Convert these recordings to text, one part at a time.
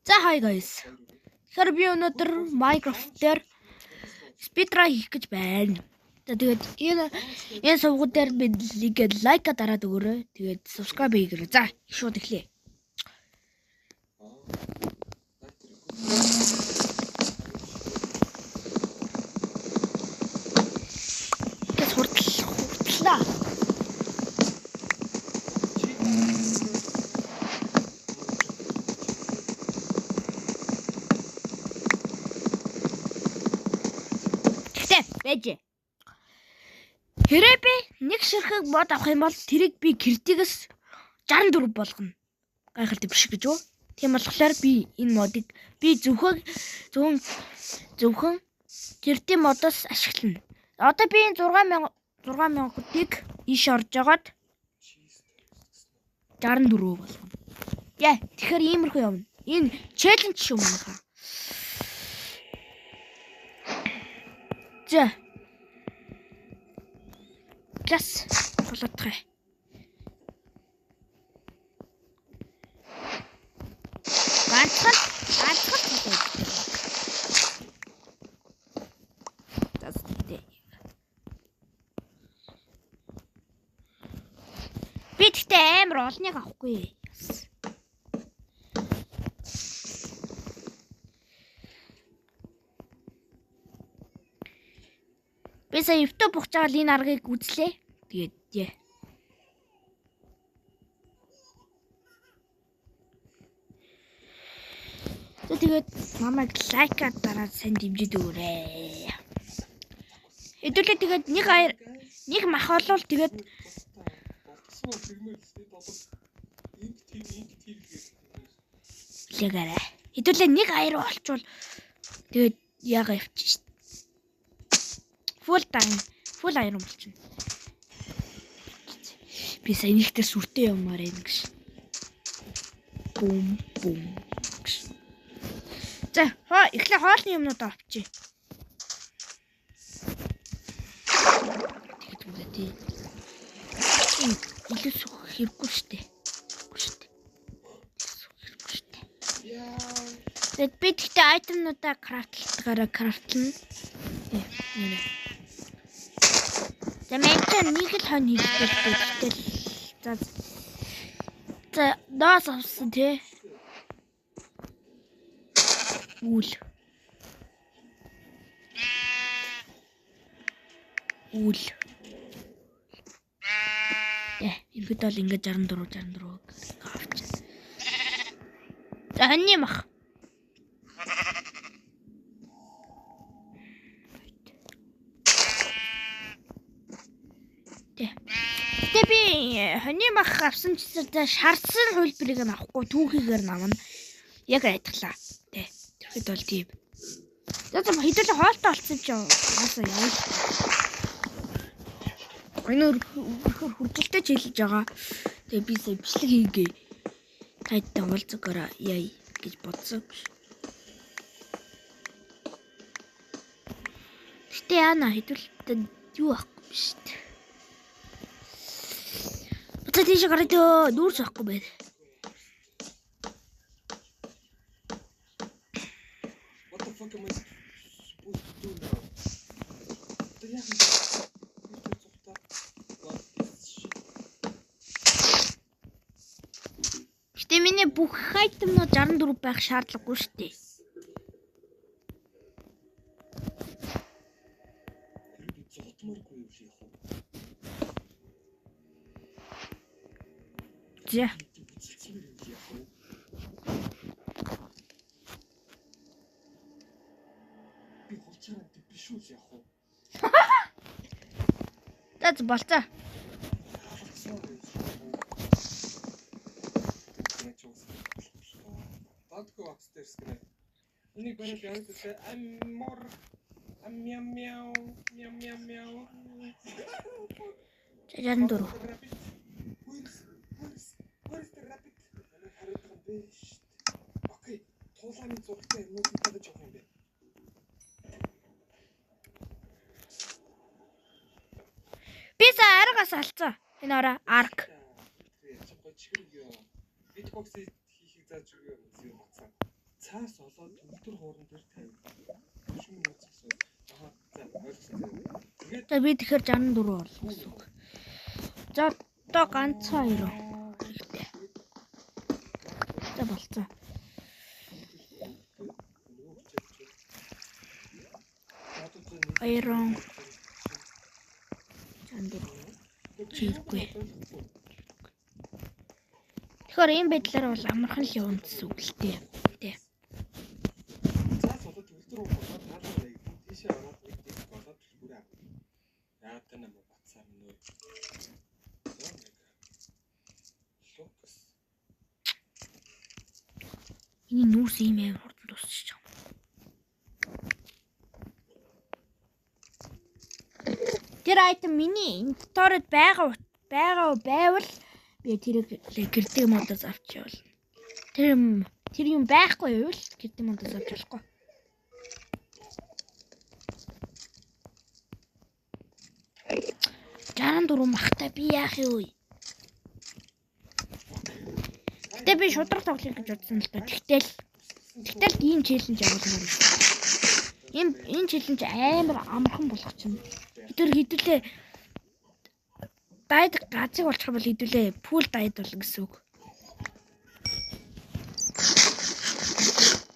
За hi guys. Тэгэхээр би өнөөдөр Minecraft дээр speedrun хийх гэж байна. Тэгээд энэ сувгууд дээр би лайка дараад өгөөрэй. Тэгээд subscribe хийгээрэй. За шууд эхлэе. Тэс хурдлаа. Бэж. Хэрэг би нэг ширхэг мод авах юм бол тэрийг би кредитээс 64 болгоно. Гайхалтай биш гэж үү? Тийм болохоор би энэ модыг би зөвхөн кредит модоос ашиглана. Одоо би 6000-ыг иш орж агаад 64 болгоно. Яа, тэгэхээр иймэрхүү явна. Энэ челленж шүү мөнхаа. За. Газ болоодгоо. Ганцхан. Тэстэй. Би тэгтээ амар олныг авахгүй. Би сая YouTube бухчаал энэ аргыг үзлээ. Тэгээд тий. Тэгээд намайг лайкаар дараад сайн дэмжиж өгөөрэй. Хэдүүлээ тэгээд нэг мах олвол тэгээд лэгээрээ. Хэдүүлээ нэг аяр олчвол тэгээд яага явчих. Full аяр болчихно. Би сая нэгтэр сүртэй юмар энэ гэж. Бум. За, эхлээ хоолны юмнууд авчи. Тэгээд үгүй тий. Илүү сөх хэрэггүй штэ. Тэгээд би тэгтээ айтемнуудаа крафтлана. За мэдээ нэг л хон хийлээ. За даас авсан тий. Үл. Ихэд бол ингээд 64 авчих. За хань мах. Би ханы мах авсан ч шаардсан хөлбөрийг нь авахгүй түүхийгээр навна. Яг айдглаа. Тэ. Тэрхэд бол тийм. За хэдүүлээ хоолтой болцсон ч яасан яа. Өнөр хурдтай чийлж байгаа. Тэгээ би сая бичлэг хийгээ. Тайдтай уулзгаараа яа гэж бодсон. Гэтэ яана хэдүүлээ юу ахгүй биш үү? Тийш гараад дүүрс авахгүй байд. What the fuck am I supposed to do now? Гэтэ миний бүх айтемнууд 64 байх шаардлагагүй шүү дээ. За. That's болцоо. Татгүй upstairs гэнэ. Энийг бариад явуулчихсан. Мяу. Жандур. Where's the rabbit? Okay, туулааны зургтай юмнууд тавьж явах юм бэ. Би аргаас алцсан. Энэ ороо арк. боксыг хийхийг зааж өгөө юм бацаа. Цаас олоод өдөр хоорон дээр тавь. Шүн нууцсан. Аа за ойлгосон. За би тэгэхээр 64 орлоо гэсэн үг. За одоо ганцхан 2. За болцоо. Айрон. Чиргүй. Тэгэхээр энэ байдлаар бол амархан л явна гэсэн үг л дээ. Тэ. Цаас болоод өдөр болоод таалаа тийшээ ороод нэг тийм болоод бүрээ. Яа та нам бацаа минь өө. Локс. Миний нүүрс ийм амар хурдан дуусчих. Тэр айтем миний инвентарид байгаа байвал би тэрийг гэрдэг модоос авч явуулна. Тэр юм байхгүй юу л гэрдэг модоос авч болохгүй. Жан дөрөв махта би яах юу? Тэ би шудраг тоглох гэж бодсон л да. Тэгтэл ийм челленж явуулмаар юм. Энэ челленж амар амархан болох чинь. Тэр хэдүүлээ дайд газыг болчих бол хэдүүлээ пул дайд болно гэсэн үг.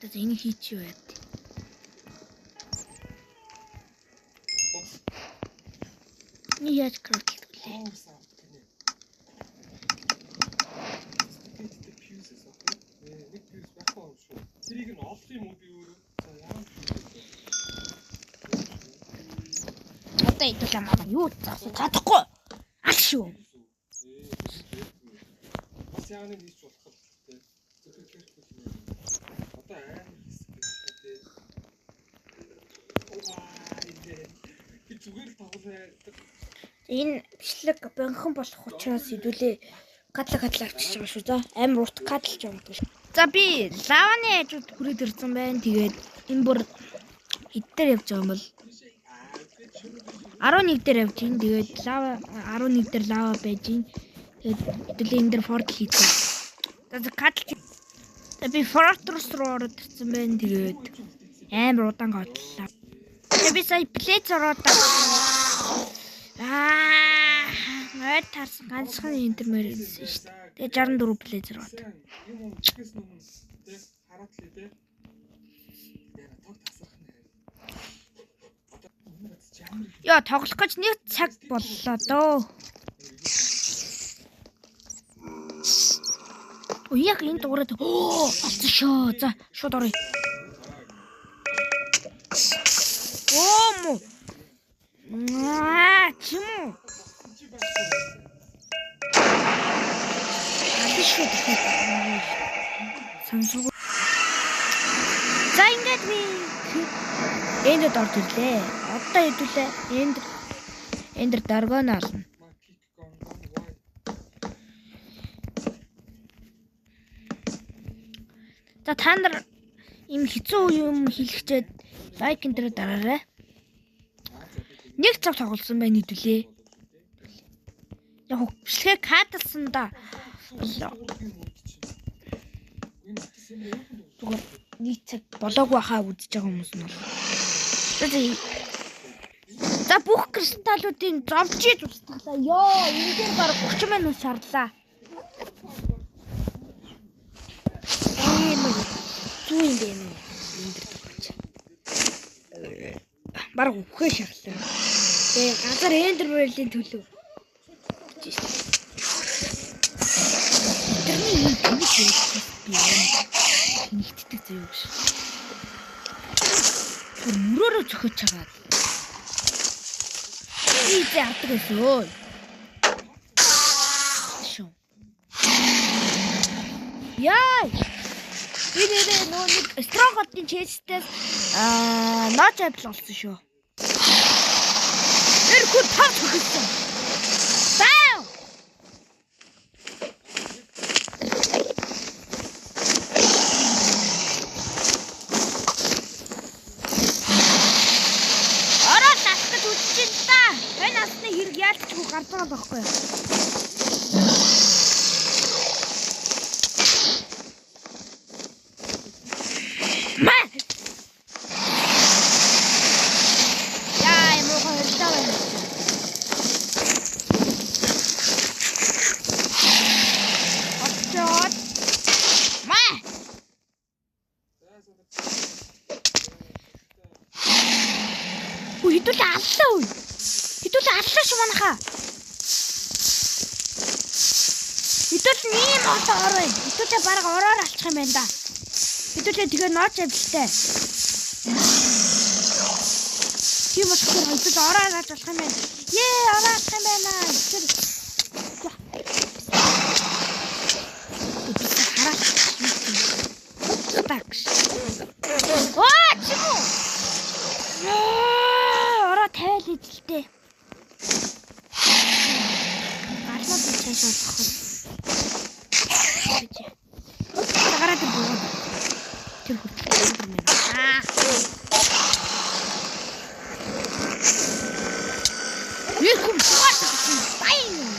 Тэгээд энийг хийчих юу яа. Ни яаж крафтлээ. Тэрийг нь олох юм уу би өөрөө? За яа. Одоо хэдүүлээ маа юу засаж чадахгүй. Ал шүү. Бас яаны хийж болох вэ? Одоо амар хэсэгтэй. Би зүгээр л тоглоё. Энэ бичлэг бонхон болох учраас хэдүүлээ гадлаг авчиж байгаа шүү за. Амар урт гадлж байгаа шүү. За би лаваны хажууд хүрээд ирсэн байна. Тэгээд энэ бүр хэдээр явж байгаа юм бол 11 дээр явж гин. Тэгээд лава 11 дээр лава байж гин. Тэгээд хэдүүлээ энэ дээр форт хийсэн. За гадлж. За би фортрес руу ороод ирсэн байна. Тэгээд амар удаан готлоо. Тэгээд би сая плейц ороод Нойр тарсан ганцхан интермер гэсэн шүү дээ. Тэгээ 64 плейзер бат. Юм үгээс нүн тэ хараад лээ тэ. Яна тог тасрах нэ. Яа тоглох гэж нэг цаг боллоо дөө. Яг энэ дуурайд болсон шүү. За шууд оръё. Оо чимүү. Ашиг Samsung. За ингээд би энд орж ирлээ. Одоо хэдүүлээ энд даргоон ална. За та нар им хэцүү юм хэлэхчээд лайк энэ дээр дараарай. Нэг цаг тоглосон байна хэдүүлээ. Яг бичлэгээ кадлсан да. Зүгээр нэг цаг болоогүй хаа үзэж байгаа хүмүүс нь бол. За бүх кристаллуудын зовжиж устгалаа. Йоо, энэ дээр баг 30 минут шаарлаа. Зүү юм бэ нэ. Энэ дээр тохирч. Баг үхээ шаарлаа. Тэгээ газар эндервэлийн төлөв. Тэрний юм нэгтдэг заяа биш. Мөрөөрөө зөхөж чагаад. Ийзээ авдаг гэсэн. Шо. Яа! Видээ нөө нэг строготын чэстээс нооч апл болсон шүү. Эргүү тав төгсөн. Баа! Ороо тасгаж үзчихэн та. Энэ асны хэрэг яалтчгүй гарч байгаа байхгүй юу? Хэдүүлээ аллаа үе. Хэдүүлээ аллаа шүү манайхаа. Хэдүүл ийм одоо орой. Хэдүүлээ бараг ороор алчих юм байна да. Хэдүүлээ тэгээ нооч авилтай. Тийм болохоор хэдүүл ороор алж болох юм байна. Ороо алах юм байна. Ороо тавиал идэлтэй. Галнууд цааш болох. Тагараад буугаад. Тэр хүртэл юм байна. Welcome to Fine.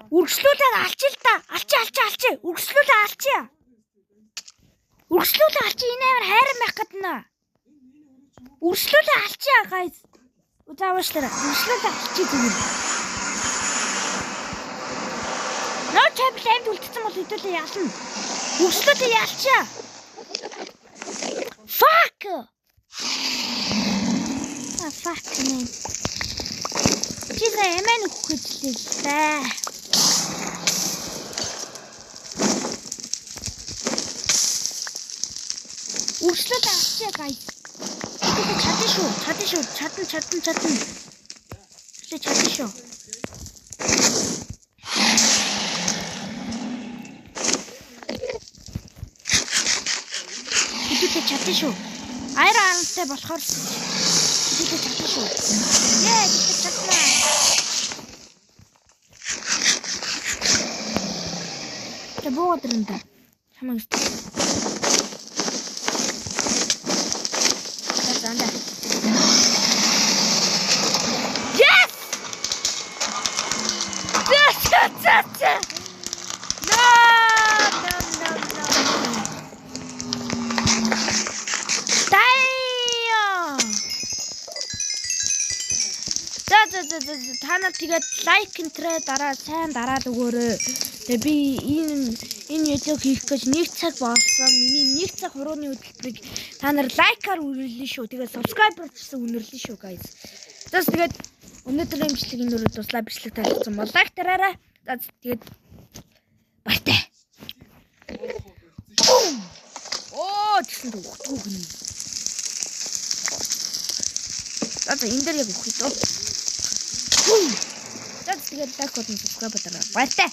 Үргэлжлүүлээд алчил та. Алчи. Үргэлжлүүлээ алчи. Энэ амар хайран байх гэднэ. Үргэлжлүүлээ алчи guys. Заавчлаарай. Үргэлжлүүлээ алчи зүгээр. Ноо чамд үлдсэн бол хэдүүлээ ялна. Үргэлжлүүлээ ялчаа. Fuck. Fuck man. Чигээ эмэн өгөхөжлээ. Үргэлжлүүлээ алчаа guys. Чадна шүү. Чадна шүү. Чадна шүү. Айраа арантай болохоор чадна шүү. Чадна. Тэ буугаад ирэнэ. Хамаг. Yes! No! Та нар тэгээд лайк энтрээ сайн дараад өгөөрэй. Тэгээ би энэ видеог хийх гэж 1 цаг болсон. Миний 1 цаг хурууны хөтөлбөрийг та нар лайкаар үнэрлэн шүү. Тэгээд subscribe хийсэн үнэрлэн шүү guys. Тэгээд өнөөдрийн бичлэг энэ өрөө дуслаа. Бичлэг таалагдсан бол лайк дараарай. Тэгээд баяртай. Тэгсэн дүүх гэнэ. Энэ дээр яг өгөх үү? Тэгээд лайк болон subscribe дараарай. Баяртай.